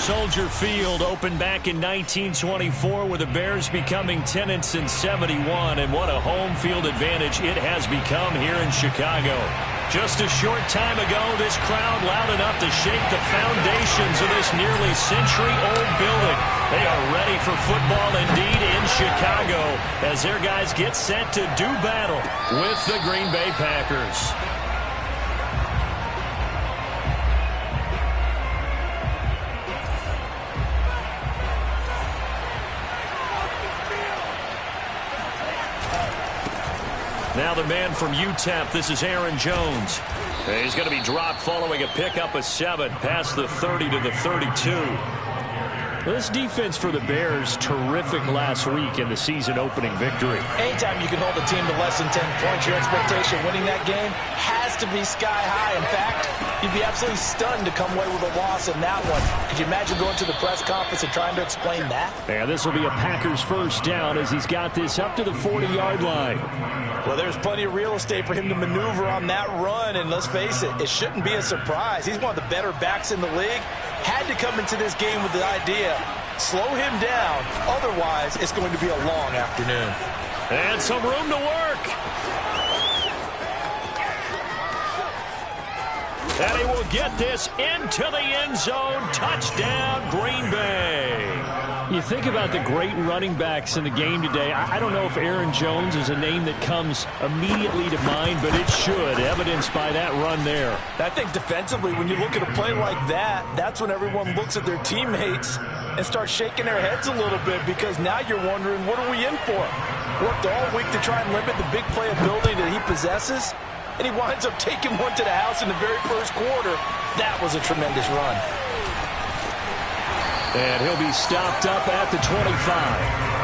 Soldier Field opened back in 1924 with the Bears becoming 10 since 71, and what a home field advantage it has become here in Chicago. Just a short time ago, this crowd loud enough to shake the foundations of this nearly century-old building. They are ready for football indeed in Chicago as their guys get set to do battle with the Green Bay Packers. Now the man from UTEP, this is Aaron Jones. He's going to be dropped following a pickup of 7 past the 30 to the 32. This defense for the Bears, terrific last week in the season-opening victory. Anytime you can hold a team to less than 10 points, your expectation winning that game has to be sky high. In fact, you'd be absolutely stunned to come away with a loss in that one. Could you imagine going to the press conference and trying to explain that? And this will be a Packers first down as he's got this up to the 40-yard line. Well, there's plenty of real estate for him to maneuver on that run, and let's face it, it shouldn't be a surprise. He's one of the better backs in the league. Had to come into this game with the idea, slow him down, otherwise it's going to be a long afternoon. And some room to work. And he will get this into the end zone. Touchdown, Green Bay. You think about the great running backs in the game today. I don't know if Aaron Jones is a name that comes immediately to mind, but it should, evidenced by that run there. I think defensively, when you look at a play like that, that's when everyone looks at their teammates and starts shaking their heads a little bit, because now you're wondering, what are we in for? Worked all week to try and limit the big play ability that he possesses, and he winds up taking one to the house in the very first quarter. That was a tremendous run. And he'll be stopped up at the 25.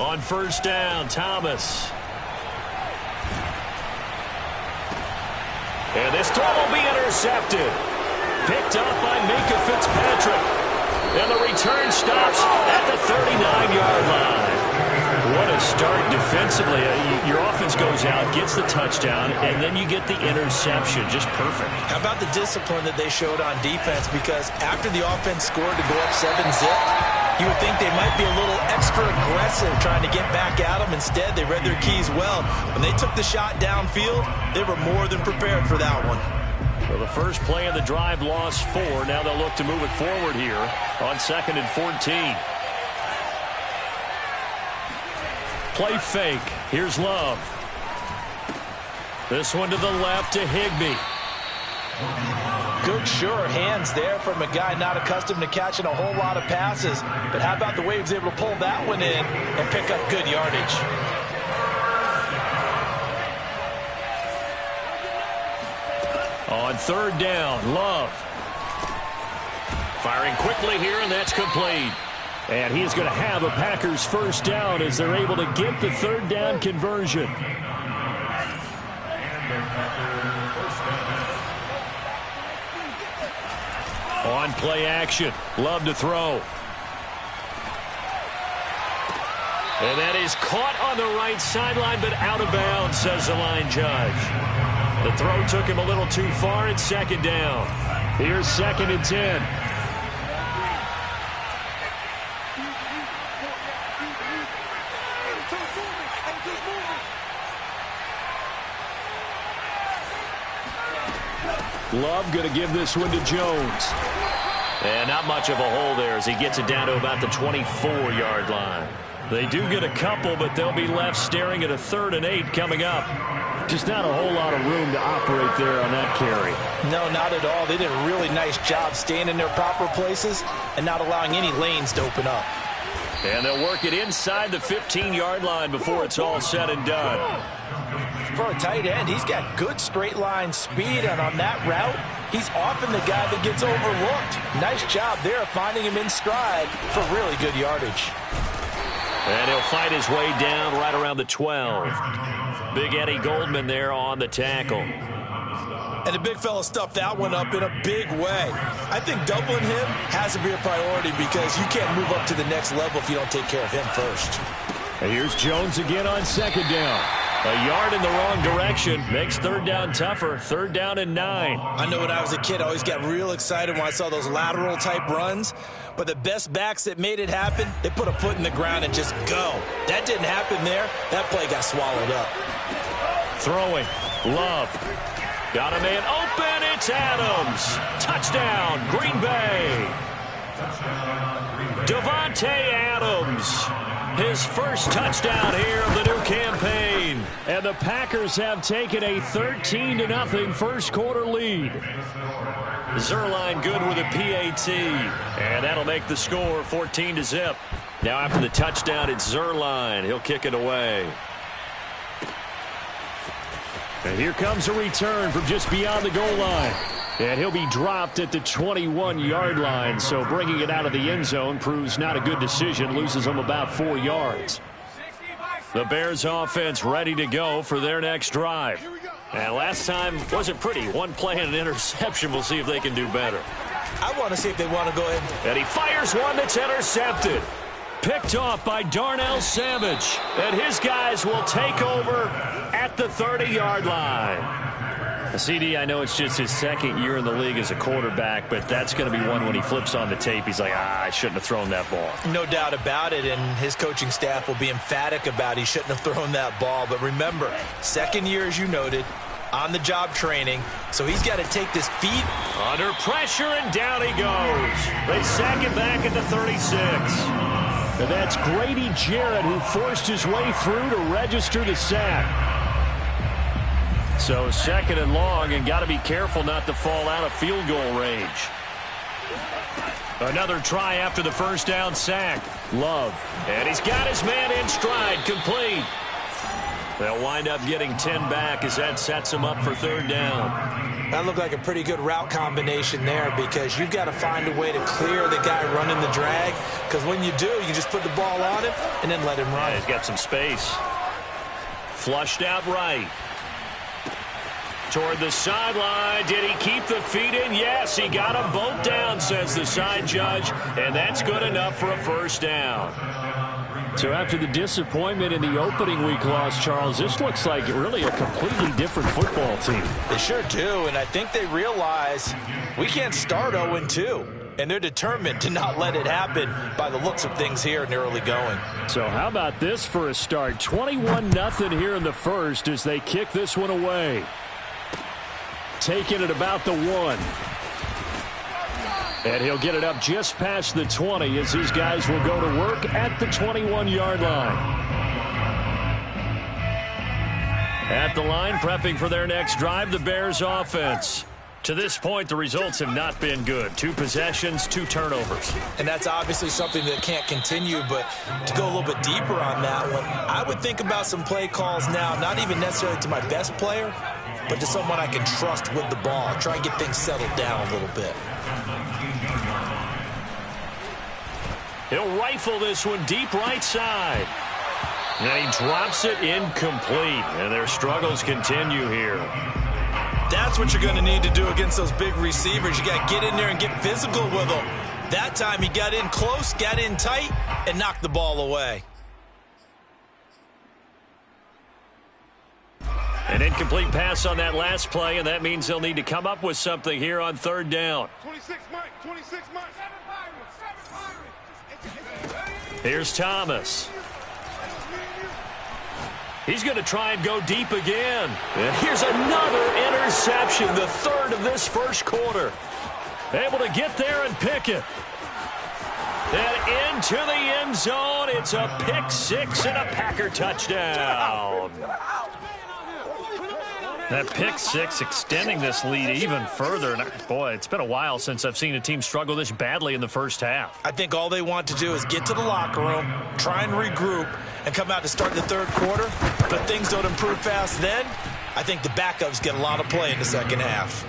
On first down, Thomas. And this throw will be intercepted. Picked up by Minkah Fitzpatrick. And the return stops at the 39-yard line. What a start defensively. Your offense goes out, gets the touchdown, and then you get the interception. Just perfect. How about the discipline that they showed on defense? Because after the offense scored to go up 7-zip, you would think they might be a little extra aggressive trying to get back at them. Instead, they read their keys well. When they took the shot downfield, they were more than prepared for that one. Well, the first play of the drive lost 4. Now they'll look to move it forward here on 2nd and 14. Play fake. Here's Love. This one to the left to Higbee. Good, sure hands there from a guy not accustomed to catching a whole lot of passes. But how about the way he was able to pull that one in and pick up good yardage? On 3rd down, Love. Firing quickly here, and that's complete. And he is going to have a Packers first down as they're able to get the 3rd down conversion. On play action, Love to throw. And that is caught on the right sideline, but out of bounds, says the line judge. The throw took him a little too far. It's 2nd down. Here's 2nd and 10. Love going to give this one to Jones. And not much of a hole there as he gets it down to about the 24-yard line. They do get a couple, but they'll be left staring at a 3rd and 8 coming up. Just not a whole lot of room to operate there on that carry. No, not at all. They did a really nice job staying in their proper places and not allowing any lanes to open up. And they'll work it inside the 15-yard line before it's all said and done. For a tight end, he's got good straight line speed, and on that route, he's often the guy that gets overlooked. Nice job there finding him in stride for really good yardage. And he'll fight his way down right around the 12. Big Eddie Goldman there on the tackle. And the big fella stuffed that one up in a big way. I think doubling him has to be a priority because you can't move up to the next level if you don't take care of him first. And here's Jones again on second down. A yard in the wrong direction makes third down tougher. Third down and 9. I know when I was a kid, I always got real excited when I saw those lateral type runs. But the best backs that made it happen, they put a foot in the ground and just go. That didn't happen there. That play got swallowed up. Throwing. Love. Got a man open. It's Adams. Touchdown, Green Bay. Davante Adams. His first touchdown here of the new campaign. And the Packers have taken a 13-0 first quarter lead. Zuerlein good with a PAT. And that'll make the score 14-0. Now after the touchdown, it's Zuerlein. He'll kick it away. And here comes a return from just beyond the goal line. And he'll be dropped at the 21-yard line. So bringing it out of the end zone proves not a good decision. Loses them about 4 yards. The Bears offense ready to go for their next drive. And last time wasn't pretty. One play and an interception. We'll see if they can do better. I want to see if they want to go ahead. And he fires one that's intercepted. Picked off by Darnell Savage. And his guys will take over at the 30-yard line. CD, I know it's just his second year in the league as a quarterback, but that's going to be one when he flips on the tape. He's like, I shouldn't have thrown that ball. No doubt about it, and his coaching staff will be emphatic about he shouldn't have thrown that ball. But remember, second year, as you noted, on-the-job training, so he's got to take this feet. Under pressure, and down he goes. They sack him back at the 36. And that's Grady Jarrett who forced his way through to register the sack. So second and long, and got to be careful not to fall out of field goal range. Another try after the first down sack. Love. And he's got his man in stride, complete. They'll wind up getting 10 back as that sets him up for third down. That looked like a pretty good route combination there because you've got to find a way to clear the guy running the drag. Because when you do, you just put the ball on him and then let him run. Yeah, he's got some space. Flushed out right. Toward the sideline. Did he keep the feet in? Yes, he got them both down, says the side judge. And that's good enough for a first down. So after the disappointment in the opening week loss, Charles, this looks like really a completely different football team. They sure do, and I think they realize we can't start 0-2. And they're determined to not let it happen by the looks of things here in the early going. So how about this for a start? 21-0 here in the first as they kick this one away. Taking it about the 1. And he'll get it up just past the 20 as his guys will go to work at the 21-yard line. At the line, prepping for their next drive, the Bears offense. To this point, the results have not been good. 2 possessions, 2 turnovers. And that's obviously something that can't continue, but to go a little bit deeper on that one, I would think about some play calls now, not even necessarily to my best player, but to someone I can trust with the ball. Try and get things settled down a little bit. He'll rifle this one deep right side. And he drops it incomplete. And their struggles continue here. That's what you're going to need to do against those big receivers. You got to get in there and get physical with them. That time he got in close, got in tight, and knocked the ball away. An incomplete pass on that last play, and that means they'll need to come up with something here on third down. 26 Mike, 26 Mike. Here's Thomas. He's going to try and go deep again. And here's another interception, the third of this first quarter. Able to get there and pick it. And into the end zone. It's a pick six and a Packer touchdown. That pick six extending this lead even further. And boy, it's been a while since I've seen a team struggle this badly in the first half. I think all they want to do is get to the locker room, try and regroup, and come out to start the third quarter. But if things don't improve fast then, I think the backups get a lot of play in the second half.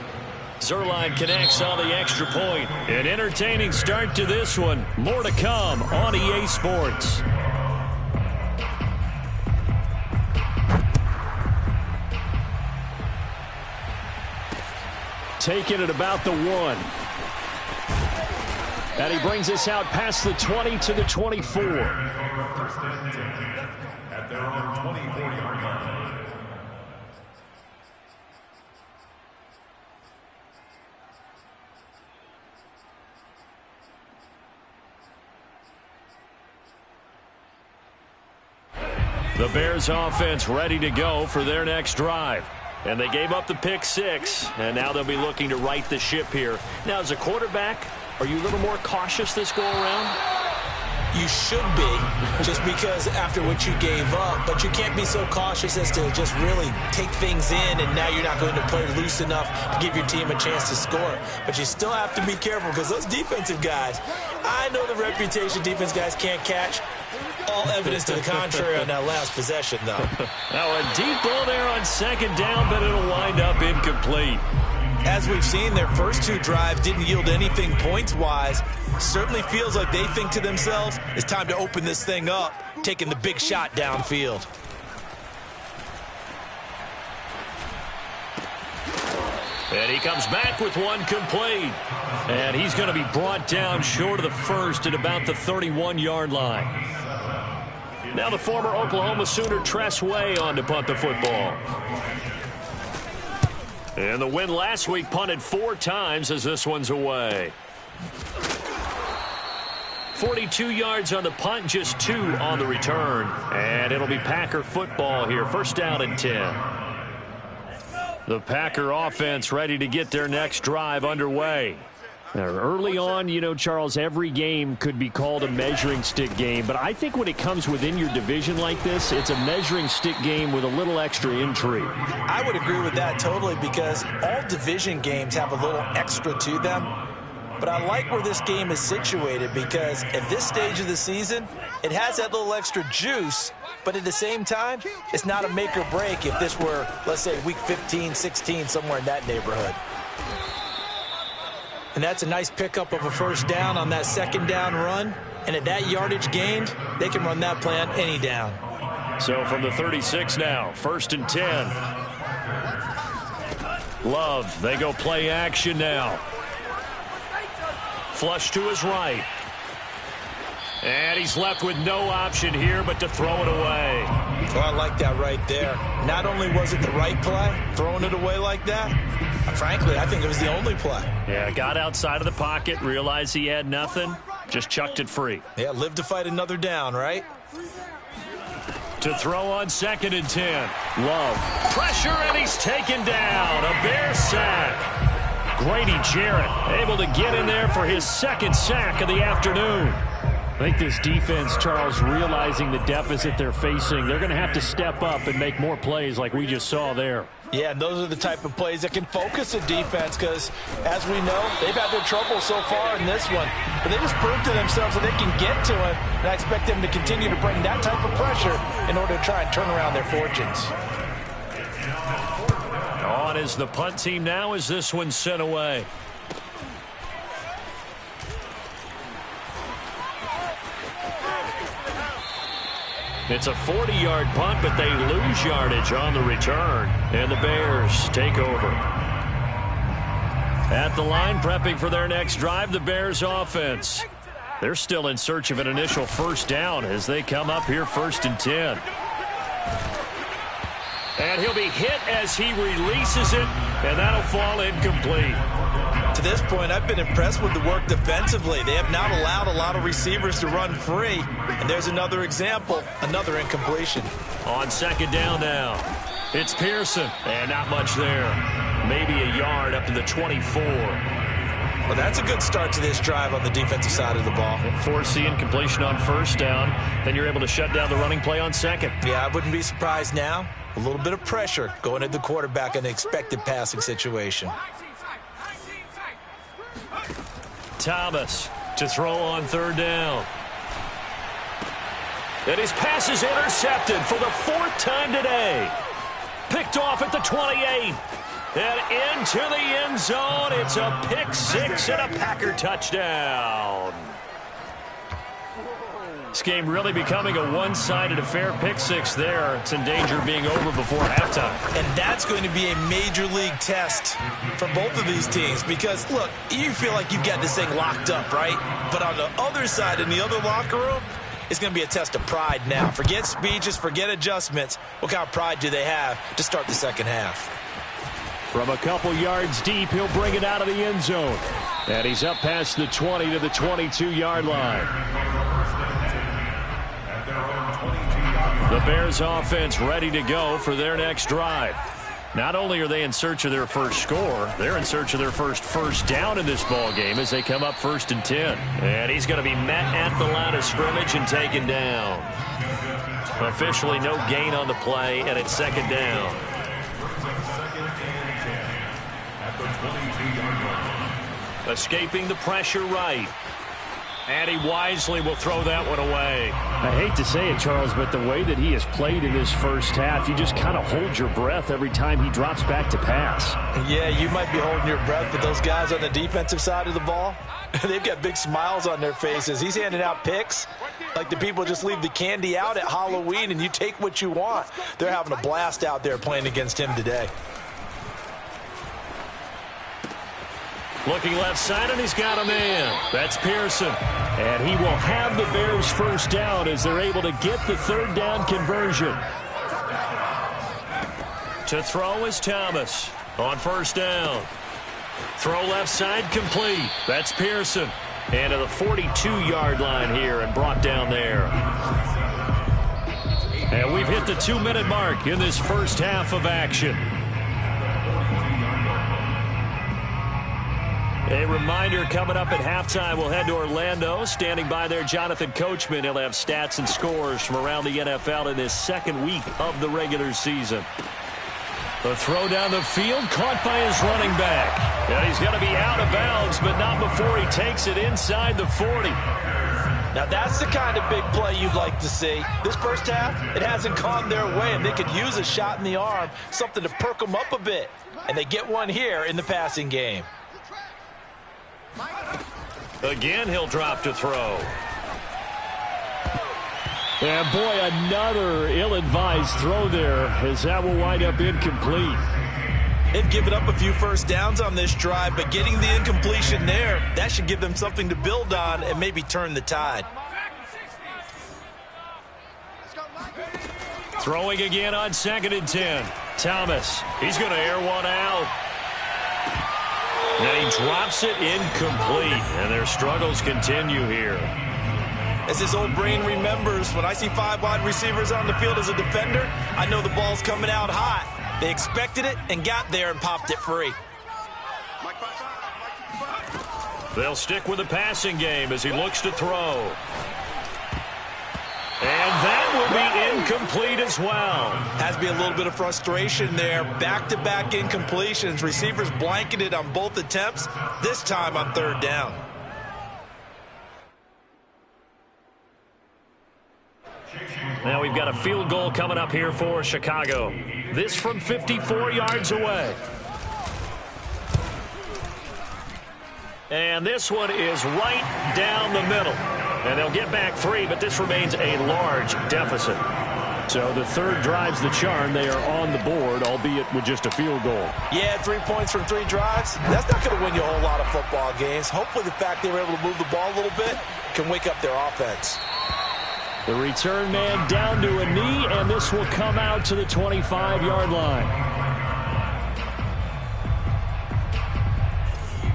Zuerlein connects on the extra point. An entertaining start to this one. More to come on EA Sports. taken at about the 1. And he brings us out past the 20 to the 24. At their own 24-yard line. The Bears offense ready to go for their next drive. And they gave up the pick 6, and now they'll be looking to right the ship here. Now, as a quarterback, are you a little more cautious this go-around? You should be, just because after what you gave up. But you can't be so cautious as to just really take things in, and now you're not going to play loose enough to give your team a chance to score. But you still have to be careful because those defensive guys, I know the reputation defense guys can't catch. All evidence to the contrary on that last possession, though. Now, a deep ball there on second down, but it'll wind up incomplete. As we've seen, their first 2 drives didn't yield anything points-wise. Certainly feels like they think to themselves, it's time to open this thing up, taking the big shot downfield. And he comes back with one complete. And he's going to be brought down short of the first at about the 31-yard line. Now the former Oklahoma Sooner Tress Way on to punt the football. And the win last week punted 4 times as this one's away. 42 yards on the punt, just 2 on the return. And it'll be Packer football here. First down and 10. The Packer offense ready to get their next drive underway. Now, early on, you know, Charles, every game could be called a measuring stick game. But I think when it comes within your division like this, it's a measuring stick game with a little extra intrigue. I would agree with that totally because all division games have a little extra to them. But I like where this game is situated because at this stage of the season, it has that little extra juice. But at the same time, it's not a make or break if this were, let's say, week 15, 16, somewhere in that neighborhood. And that's a nice pickup of a first down on that second down run. And at that yardage gained, they can run that play on any down. So from the 36 now, first and 10. Love, they go play action now. Flush to his right. And he's left with no option here but to throw it away. Oh, I like that right there. Not only was it the right play, throwing it away like that, frankly, I think it was the only play. Yeah, got outside of the pocket, realized he had nothing, just chucked it free. Yeah, live to fight another down, right? To throw on second and 10. Love. Pressure, and he's taken down. A Bear sack. Grady Jarrett able to get in there for his second sack of the afternoon. I think this defense, Charles, realizing the deficit they're facing, they're going to have to step up and make more plays like we just saw there. Yeah, and those are the type of plays that can focus a defense because, as we know, they've had their trouble so far in this one. But they just proved to themselves that they can get to it, and I expect them to continue to bring that type of pressure in order to try and turn around their fortunes. On is the punt team now as this one's sent away. It's a 40-yard punt, but they lose yardage on the return. And the Bears take over. At the line, prepping for their next drive, the Bears offense. They're still in search of an initial first down as they come up here first and 10. And he'll be hit as he releases it, and that'll fall incomplete. To this point, I've been impressed with the work defensively. They have not allowed a lot of receivers to run free. And there's another example, another incompletion. On second down now, it's Pearson, and not much there. Maybe a yard up to the 24. Well, that's a good start to this drive on the defensive side of the ball. Force the incompletion on first down. Then you're able to shut down the running play on second. Yeah, I wouldn't be surprised now. A little bit of pressure going at the quarterback in an expected passing situation. Thomas to throw on third down. And his pass is intercepted for the 4th time today. Picked off at the 28. And into the end zone. It's a pick 6 and a Packer touchdown. This game really becoming a one-sided affair. Pick six there. It's in danger of being over before halftime. And that's going to be a major league test for both of these teams because, look, you feel like you've got this thing locked up, right? But on the other side, in the other locker room, it's going to be a test of pride now. Forget speeches, forget adjustments. What kind of pride do they have to start the second half? From a couple yards deep, he'll bring it out of the end zone. And he's up past the 20 to the 22-yard line. The Bears offense ready to go for their next drive. Not only are they in search of their first score, they're in search of their first down in this ball game as they come up 1st and 10. And he's going to be met at the line of scrimmage and taken down. Officially no gain on the play, and it's 2nd down. Escaping the pressure right. And he wisely will throw that one away. I hate to say it, Charles, but the way that he has played in this first half, you just kind of hold your breath every time he drops back to pass. Yeah, you might be holding your breath, but those guys on the defensive side of the ball, they've got big smiles on their faces. He's handing out picks like the people just leave the candy out at Halloween and you take what you want. They're having a blast out there playing against him today. Looking left side, and he's got a man. That's Pearson. And he will have the Bears first down as they're able to get the 3rd down conversion. To throw is Thomas on 1st down. Throw left side complete. That's Pearson. And to the 42-yard line here and brought down there. And we've hit the 2-minute mark in this first half of action. A reminder, coming up at halftime, we'll head to Orlando. Standing by there, Jonathan Coachman. He'll have stats and scores from around the NFL in this 2nd week of the regular season. The throw down the field, caught by his running back. And he's going to be out of bounds, but not before he takes it inside the 40. Now, that's the kind of big play you'd like to see. This first half, it hasn't gone their way, and they could use a shot in the arm, something to perk them up a bit. And they get one here in the passing game. Again, he'll drop to throw. And boy, another ill-advised throw there as that will wind up incomplete. They've given up a few first downs on this drive, but getting the incompletion there, that should give them something to build on and maybe turn the tide. Throwing again on 2nd and 10. Thomas, he's going to air one out. And he drops it incomplete, and their struggles continue here. As his old brain remembers, when I see 5 wide receivers on the field as a defender, I know the ball's coming out hot. They expected it and got there and popped it free. They'll stick with the passing game as he looks to throw. And that will be incomplete as well. Has to be a little bit of frustration there. Back-to-back incompletions. Receivers blanketed on both attempts, this time on 3rd down. Now we've got a field goal coming up here for Chicago. This from 54 yards away. And this one is right down the middle. And they'll get back 3, but this remains a large deficit. So the 3rd drives the charm. They are on the board, albeit with just a field goal. Yeah, 3 points from 3 drives. That's not going to win you a whole lot of football games. Hopefully the fact they were able to move the ball a little bit can wake up their offense. The return man down to a knee, and this will come out to the 25-yard line.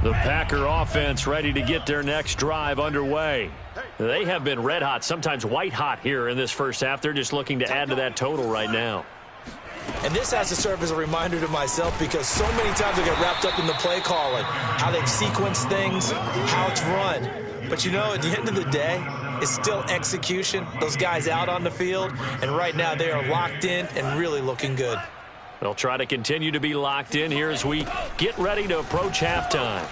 The Packer offense ready to get their next drive underway. They have been red hot, sometimes white hot here in this first half. They're just looking to add to that total right now. And this has to serve as a reminder to myself because so many times I get wrapped up in the play calling, how they've sequenced things, how it's run. But, you know, at the end of the day, it's still execution. Those guys out on the field, and right now they are locked in and really looking good. They'll try to continue to be locked in here as we get ready to approach halftime.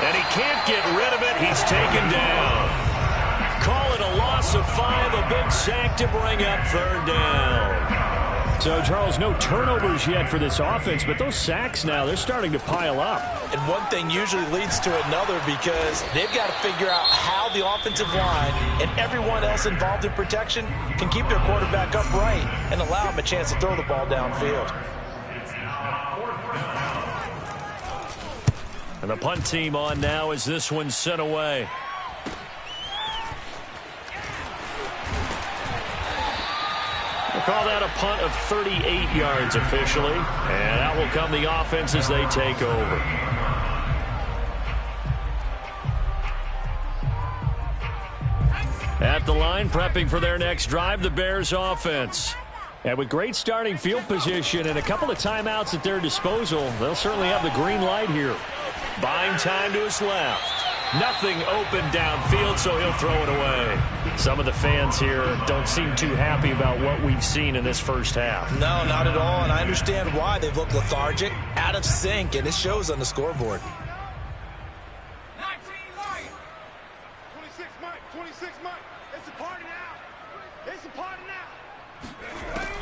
And he can't get rid of it. He's taken down. Call it a loss of 5, a big sack to bring up 3rd down. So, Charles, no turnovers yet for this offense, but those sacks now, they're starting to pile up. And one thing usually leads to another because they've got to figure out how the offensive line and everyone else involved in protection can keep their quarterback upright and allow him a chance to throw the ball downfield. And the punt team on now as this one's sent away. We'll call that a punt of 38 yards officially. And out will come the offense as they take over. At the line, prepping for their next drive, the Bears offense. And with great starting field position and a couple of timeouts at their disposal, they'll certainly have the green light here. Buying time to his left. Nothing open downfield, so he'll throw it away. Some of the fans here don't seem too happy about what we've seen in this first half. No, not at all, and I understand why. They've looked lethargic, out of sync, and it shows on the scoreboard. 26 Mike, 26 Mike. It's a party now. It's a party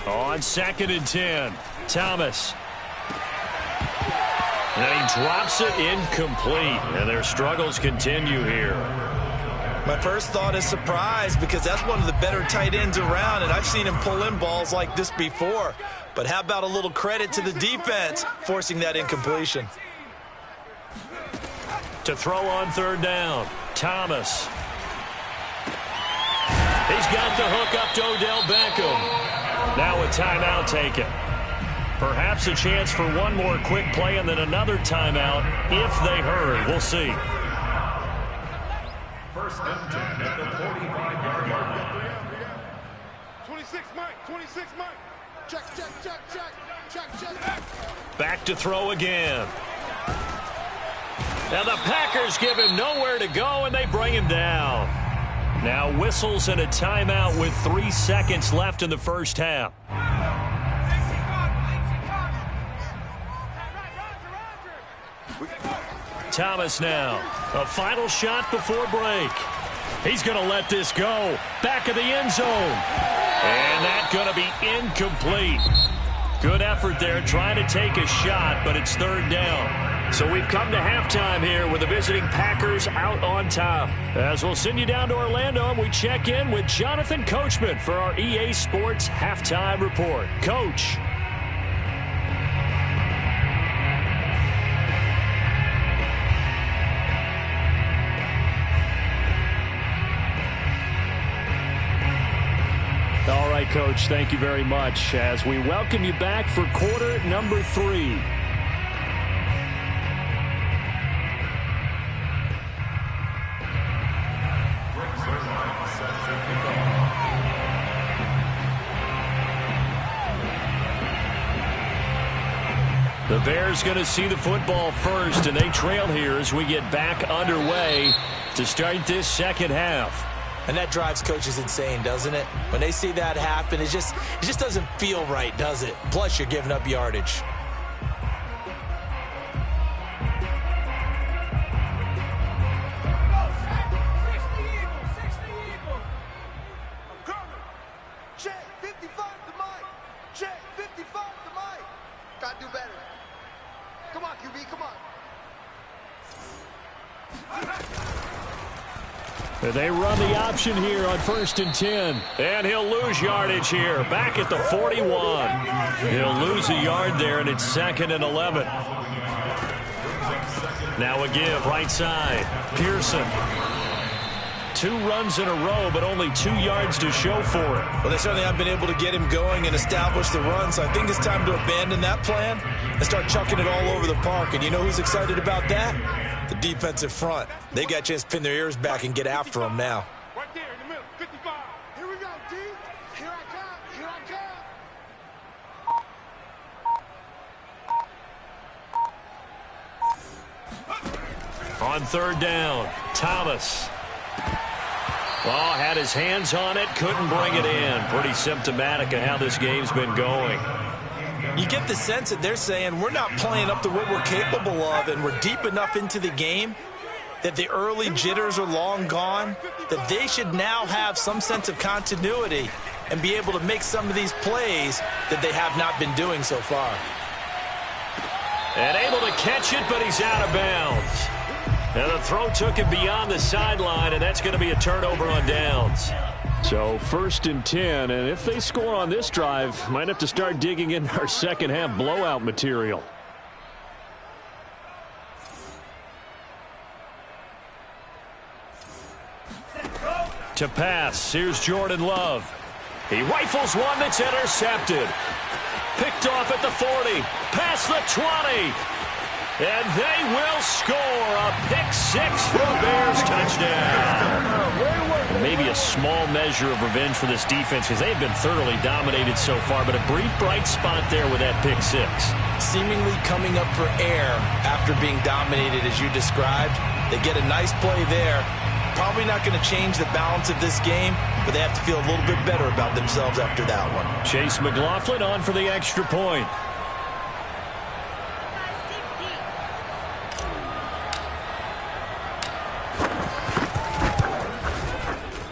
now. On 2nd and 10, Thomas. And he drops it incomplete, and their struggles continue here. My first thought is surprise because that's one of the better tight ends around, and I've seen him pull in balls like this before. But how about a little credit to the defense forcing that incompletion? To throw on 3rd down, Thomas. He's got the hook up to Odell Beckham. Now a timeout taken. Perhaps a chance for one more quick play and then another timeout if they hurry. We'll see. First and 10 at the 45-yard line. 26 Mike, 26 Mike. Check, check, check, check, check, check. Back to throw again. Now the Packers give him nowhere to go, and they bring him down. Now whistles and a timeout with 3 seconds left in the first half. Thomas now. A final shot before break. He's going to let this go. Back of the end zone. And that's going to be incomplete. Good effort there trying to take a shot, but it's 3rd down. So we've come to halftime here with the visiting Packers out on top. As we'll send you down to Orlando, and we check in with Jonathan Coachman for our EA Sports Halftime Report. Coach. All right, Coach, thank you very much as we welcome you back for quarter number 3. The Bears going to see the football first, and they trail here as we get back underway to start this second half. And that drives coaches insane, doesn't it? When they see that happen, it just doesn't feel right, does it? Plus, you're giving up yardage. Check, 55 to Mike. Check, 55 to Mike. Gotta do better. Come on, QB, come on. They run the option here on 1st and 10. And he'll lose yardage here. Back at the 41. He'll lose a yard there, and it's 2nd and 11. Now a give right side. Pearson. 2 runs in a row, but only 2 yards to show for it. Well, they certainly haven't been able to get him going and establish the run, so I think it's time to abandon that plan and start chucking it all over the park. And you know who's excited about that? The defensive front. They got a chance to pin their ears back and get after him now. Right there in the middle, 55. Here we go, D. Here I come. Here I come. On 3rd down, Thomas. Oh, had his hands on it, couldn't bring it in. Pretty symptomatic of how this game's been going. You get the sense that they're saying we're not playing up to what we're capable of, and we're deep enough into the game that the early jitters are long gone, that they should now have some sense of continuity and be able to make some of these plays that they have not been doing so far. And able to catch it, but he's out of bounds. And the throw took him beyond the sideline, and that's going to be a turnover on downs. So 1st and 10, and if they score on this drive, might have to start digging in our second half blowout material. To pass, here's Jordan Love. He rifles one that's intercepted. Picked off at the 40, past the 20. And they will score a pick-6 for a Bears touchdown. Maybe a small measure of revenge for this defense because they've been thoroughly dominated so far, but a brief bright spot there with that pick-6. Seemingly coming up for air after being dominated as you described. They get a nice play there. Probably not going to change the balance of this game, but they have to feel a little bit better about themselves after that one. Chase McLaughlin on for the extra point.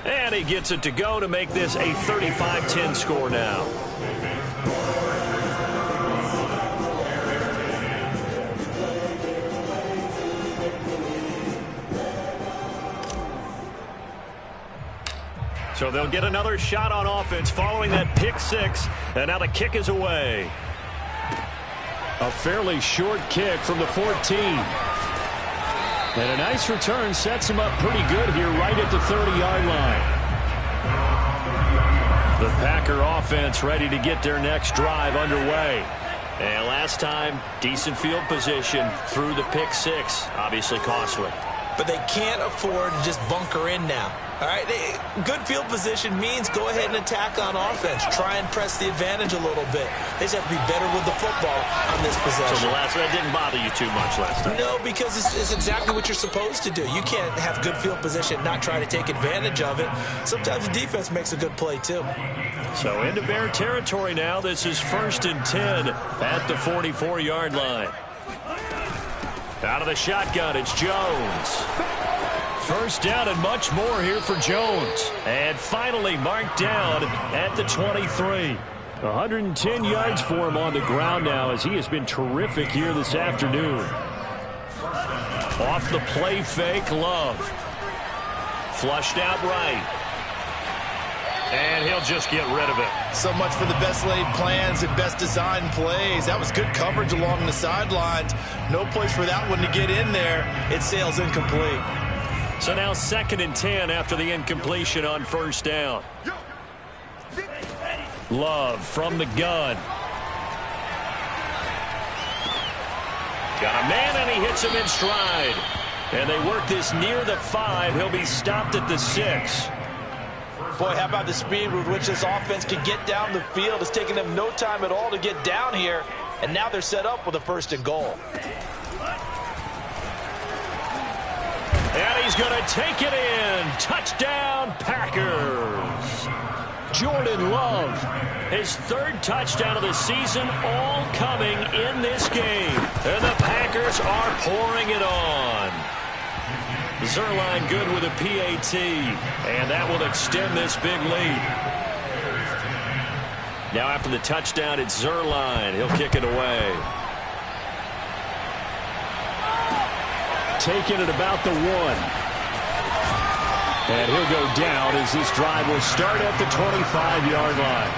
And he gets it to go to make this a 35-10 score now. So they'll get another shot on offense following that pick-6, and now the kick is away. A fairly short kick from the 14. And a nice return sets him up pretty good here right at the 30-yard line. The Packer offense ready to get their next drive underway. And last time, decent field position through the pick-6, obviously costly. But they can't afford to just bunker in now. All right, good field position means go ahead and attack on offense. Try and press the advantage a little bit. They just have to be better with the football on this possession. So that didn't bother you too much last time? No, because it's exactly what you're supposed to do. You can't have good field position, not try to take advantage of it. Sometimes the defense makes a good play, too. So into Bear territory now. This is 1st and 10 at the 44-yard line. Out of the shotgun, it's Jones. First down and much more here for Jones. And finally marked down at the 23. 110 yards for him on the ground now as he has been terrific here this afternoon. Off the play fake, Love. Flushed out right. And he'll just get rid of it. So much for the best laid plans and best designed plays. That was good coverage along the sidelines. No place for that one to get in there. It sails incomplete. So now 2nd and 10 after the incompletion on 1st down. Love from the gun. Got a man and he hits him in stride. And they work this near the 5. He'll be stopped at the 6. Boy, how about the speed with which this offense can get down the field? It's taken them no time at all to get down here. And now they're set up with a 1st and goal. And he's going to take it in. Touchdown, Packers. Jordan Love, his 3rd touchdown of the season, all coming in this game. And the Packers are pouring it on. Zuerlein good with a PAT. And that will extend this big lead. Now after the touchdown, it's Zuerlein. He'll kick it away. Taking it about the 1. And he'll go down as this drive will start at the 25-yard line.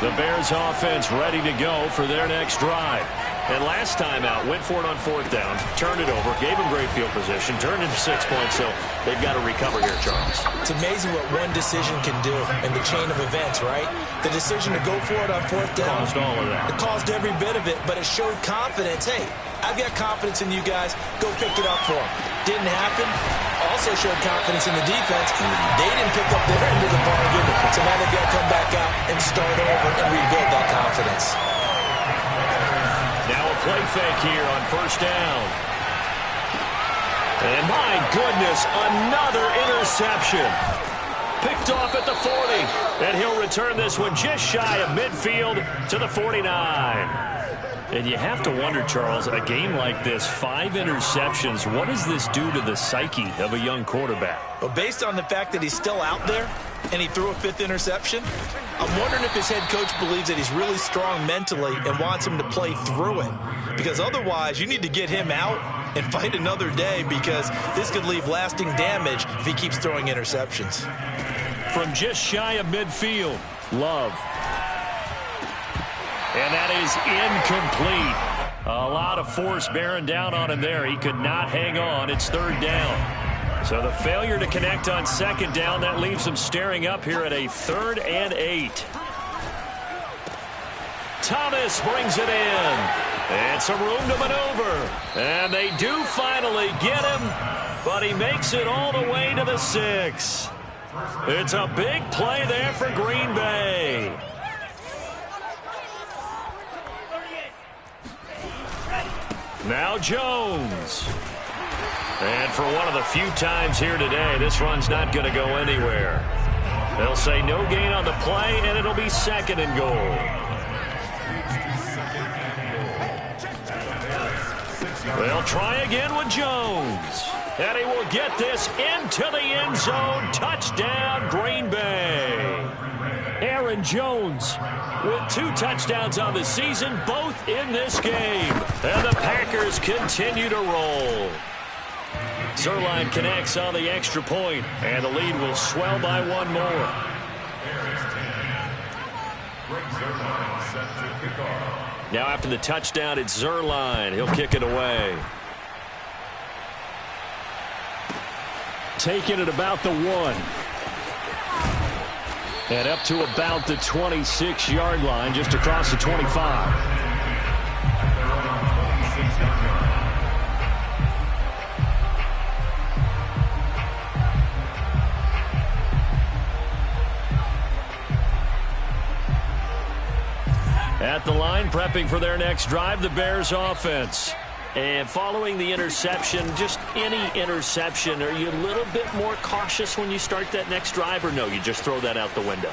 The Bears offense ready to go for their next drive. And last time out, went for it on 4th down, turned it over, gave him great field position, turned into 6 points, so they've got to recover here, Charles. It's amazing what one decision can do in the chain of events, right? The decision to go for it on 4th down. Caused all of that. It caused every bit of it, but it showed confidence. Hey, I've got confidence in you guys. Go pick it up for them. Didn't happen. Also showed confidence in the defense. They didn't pick up their end of the bargain, so now they've got to come back out and start over and rebuild that confidence. Now a play fake here on 1st down. And my goodness, another interception. Picked off at the 40. And he'll return this one just shy of midfield to the 49. And you have to wonder, Charles, a game like this, 5 interceptions, what does this do to the psyche of a young quarterback? Well, based on the fact that he's still out there and he threw a 5th interception, I'm wondering if his head coach believes that he's really strong mentally and wants him to play through it. Because otherwise, you need to get him out and fight another day, because this could leave lasting damage if he keeps throwing interceptions. From just shy of midfield, Love. And that is incomplete. A lot of force bearing down on him there. He could not hang on. It's 3rd down. So the failure to connect on 2nd down, that leaves him staring up here at a 3rd and 8. Thomas brings it in. And some room to maneuver. And they do finally get him, but he makes it all the way to the 6. It's a big play there for Green Bay. Now Jones. And for one of the few times here today, this run's not going to go anywhere. They'll say no gain on the play, and it'll be 2nd and goal. They'll try again with Jones. And he will get this into the end zone. Touchdown, Green Bay. Aaron Jones with 2 touchdowns on the season, both in this game. And the Packers continue to roll. Zuerlein connects on the extra point, and the lead will swell by 1 more. Now after the touchdown, it's Zuerlein. He'll kick it away. Taking it about the 1. And up to about the 26-yard line, just across the 25. At the line, prepping for their next drive, the Bears offense. And following the interception, just any interception, are you a little bit more cautious when you start that next drive, or no, you just throw that out the window?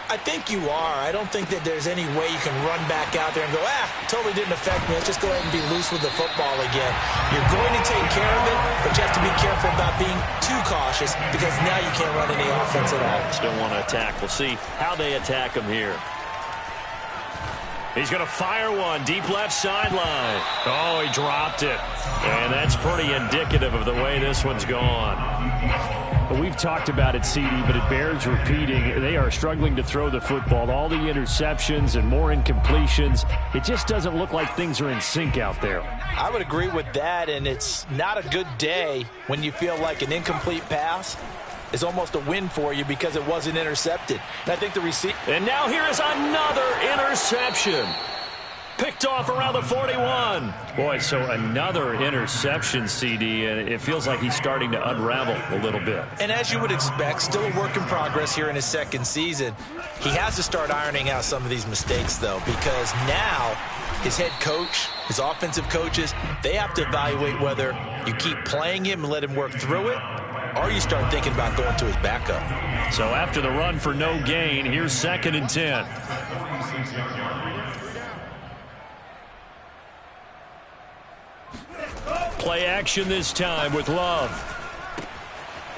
I think you are. I don't think that there's any way you can run back out there and go, totally didn't affect me. Let's just go ahead and be loose with the football again. You're going to take care of it, but you have to be careful about being too cautious, because now you can't run any offense at all. Still want to attack. We'll see how they attack him here. He's going to fire one, deep left sideline. Oh, he dropped it. And that's pretty indicative of the way this one's gone. We've talked about it, CD, but it bears repeating. They are struggling to throw the football. All the interceptions and more incompletions. It just doesn't look like things are in sync out there. I would agree with that, and it's not a good day when you feel like an incomplete pass is almost a win for you because it wasn't intercepted. And I think the receiver. And now here is another interception. Picked off around the 41. Boy, so another interception, CD, and it feels like he's starting to unravel a little bit. And as you would expect, still a work in progress here in his 2nd season. He has to start ironing out some of these mistakes, though, because now his head coach, his offensive coaches, they have to evaluate whether you keep playing him and let him work through it, or you start thinking about going to his backup. So after the run for no gain, here's 2nd and 10. Play action this time with Love.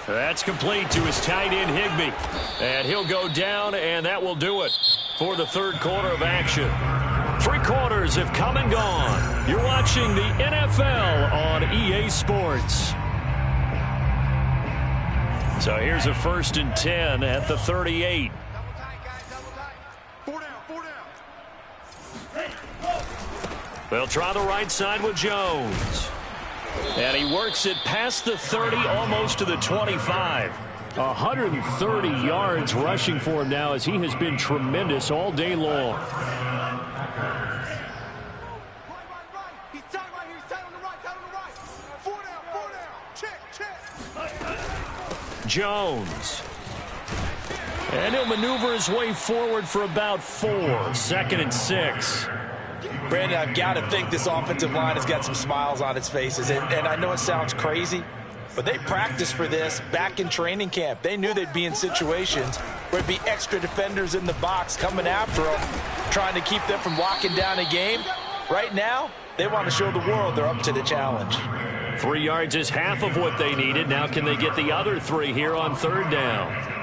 That's complete to his tight end, Higbee. And he'll go down, and that will do it for the 3rd quarter of action. 3 quarters have come and gone. You're watching the NFL on EA Sports. So here's a 1st and 10 at the 38. They'll try the right side with Jones. And he works it past the 30, almost to the 25. 130 yards rushing for him now, as he has been tremendous all day long. He's tight right here. He's tight on the right. Tight on the right. 4 down. 4 down. Check. Jones. And he'll maneuver his way forward for about 4. 2nd and 6. Brandon, I've got to think this offensive line has got some smiles on its faces. And I know it sounds crazy, but they practiced for this back in training camp. They knew they'd be in situations where it'd be extra defenders in the box coming after them, trying to keep them from locking down a game. Right now, they want to show the world they're up to the challenge. 3 yards is half of what they needed. Now can they get the other 3 here on 3rd down?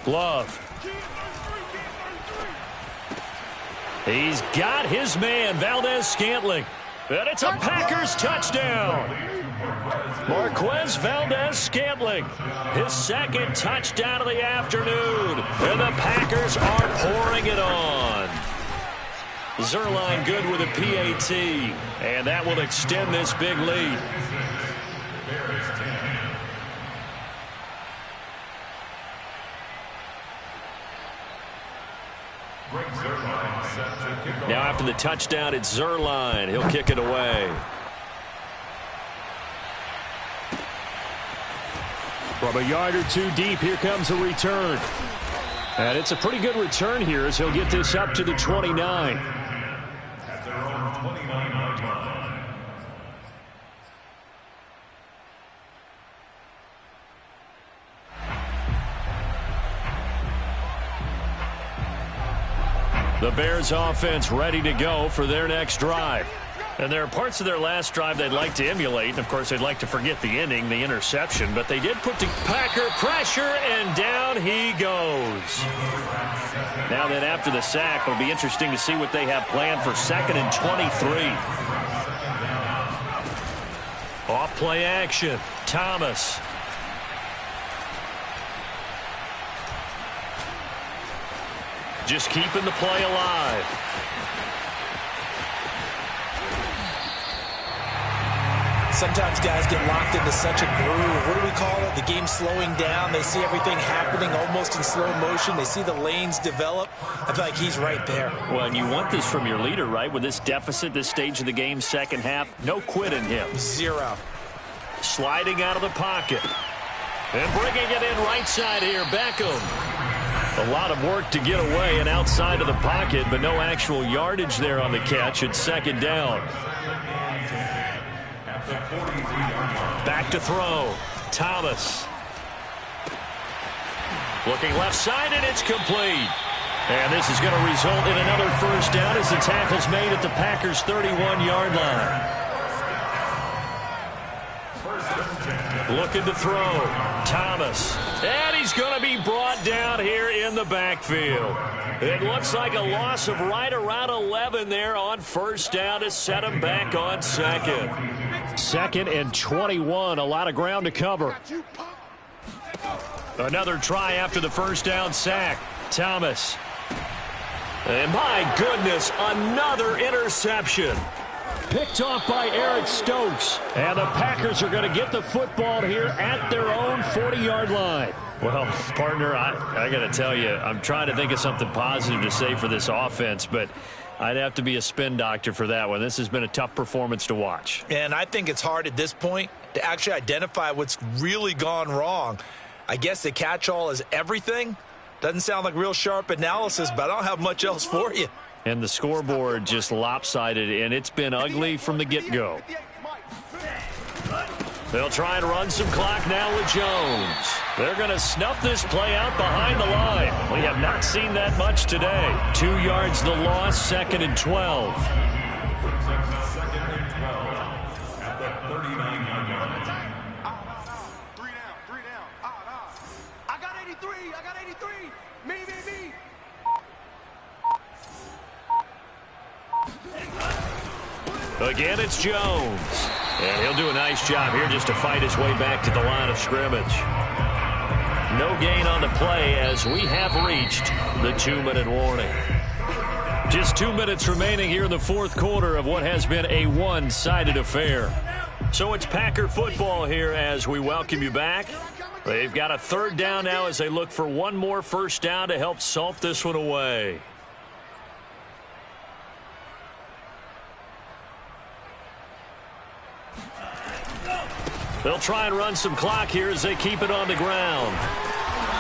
Glove. He's got his man, Valdez-Scantling. And it's a Packers touchdown. Marquez Valdez-Scantling, his 2nd touchdown of the afternoon. And the Packers are pouring it on. Zuerlein good with a PAT. And that will extend this big lead. Now after the touchdown, it's Zuerlein. He'll kick it away. From a yard or 2 deep, here comes a return. And it's a pretty good return here as he'll get this up to the 29. At their own 29-yard line. The Bears offense ready to go for their next drive. And there are parts of their last drive they'd like to emulate. And, of course, they'd like to forget the ending, the interception. But they did put the Packer pressure, and down he goes. Now then, after the sack, it'll be interesting to see what they have planned for 2nd and 23. Off play action. Thomas. Just keeping the play alive. Sometimes guys get locked into such a groove. What do we call it? The game slowing down. They see everything happening almost in slow motion. They see the lanes develop. I feel like he's right there. Well, and you want this from your leader, right? With this deficit, this stage of the game, 2nd half, no quit in him. 0. Sliding out of the pocket. And bringing it in right side here, Beckham. A lot of work to get away and outside of the pocket, but no actual yardage there on the catch. It's 2nd down. Back to throw. Thomas. Looking left side, and it's complete. And this is going to result in another 1st down as the tackle's made at the Packers' 31-yard line. Looking to throw. Thomas. And he's going to be brought down here in the backfield. It looks like a loss of right around 11 there on 1st down to set him back on 2nd. 2nd and 21. A lot of ground to cover. Another try after the 1st down sack. Thomas. And my goodness, another interception. Picked off by Eric Stokes. And the Packers are going to get the football here at their own 40-yard line. Well, partner, I got to tell you, I'm trying to think of something positive to say for this offense, but I'd have to be a spin doctor for that one. This has been a tough performance to watch. And I think it's hard at this point to actually identify what's really gone wrong. I guess the catch-all is everything. Doesn't sound like real sharp analysis, but I don't have much else for you. And the scoreboard just lopsided, and it's been ugly from the get-go. They'll try and run some clock now with Jones. They're going to snuff this play out behind the line. We have not seen that much today. 2 yards the loss, 2nd and 12. 2nd and 12 at the 39-yard line. 3 down. I got 83. Me. Again, it's Jones. And he'll do a nice job here just to fight his way back to the line of scrimmage. No gain on the play as we have reached the 2-minute warning. Just 2 minutes remaining here in the 4th quarter of what has been a one-sided affair. So it's Packer football here as we welcome you back. They've got a 3rd down now as they look for one more 1st down to help salt this one away. They'll try and run some clock here as they keep it on the ground.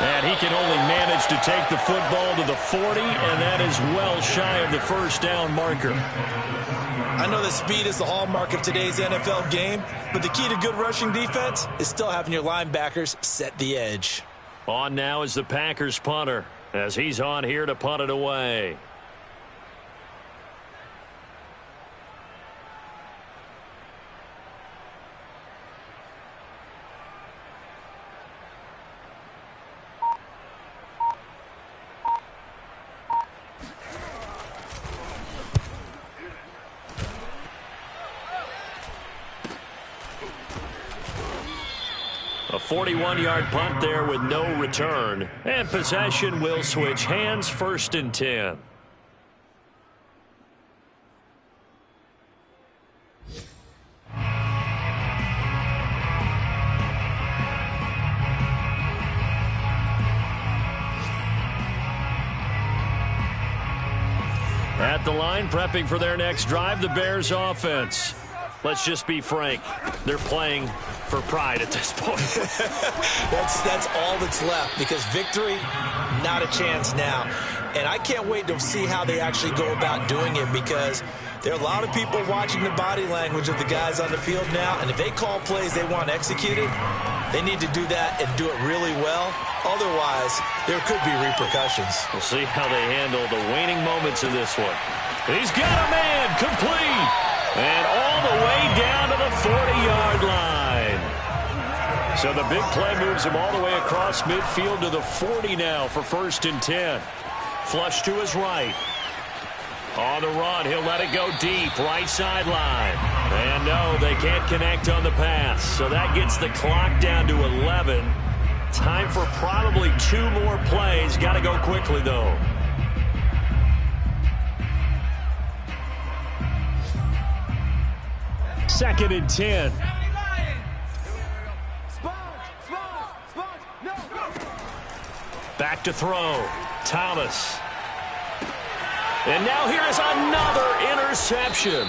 And he can only manage to take the football to the 40, and that is well shy of the first down marker. I know that speed is the hallmark of today's NFL game, but the key to good rushing defense is still having your linebackers set the edge. On now is the Packers punter, as he's on here to punt it away. A 41-yard punt there with no return. And possession will switch hands, 1st and 10. At the line, prepping for their next drive, the Bears offense. Let's just be frank. They're playing for pride at this point. That's all that's left, because victory, not a chance now. And I can't wait to see how they actually go about doing it, because there are a lot of people watching the body language of the guys on the field now, and if they call plays they want executed, they need to do that and do it really well. Otherwise, there could be repercussions. We'll see how they handle the waning moments of this one. He's got a man, complete. And all the way down to the 40-yard line. So the big play moves him all the way across midfield to the 40 now for 1st and 10. Flush to his right. On the run, he'll let it go deep, right sideline. And no, they can't connect on the pass. So that gets the clock down to 11. Time for probably 2 more plays. Got to go quickly, though. Second and 10. Back to throw. Thomas. And now here is another interception.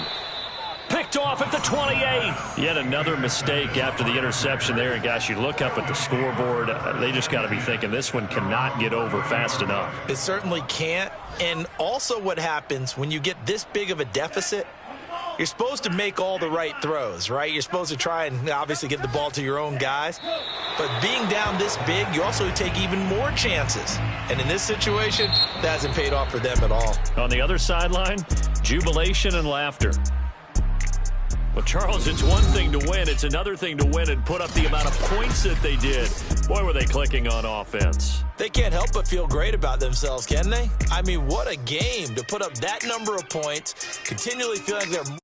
Picked off at the 28. Yet another mistake after the interception there. And gosh, you look up at the scoreboard, they just got to be thinking this one cannot get over fast enough. It certainly can't. And also what happens when you get this big of a deficit, you're supposed to make all the right throws, right? You're supposed to try and obviously get the ball to your own guys. But being down this big, you also take even more chances. And in this situation, that hasn't paid off for them at all. On the other sideline, jubilation and laughter. Well, Charles, it's one thing to win. It's another thing to win and put up the amount of points that they did. Boy, were they clicking on offense. They can't help but feel great about themselves, can they? I mean, what a game to put up that number of points, continually feeling like they're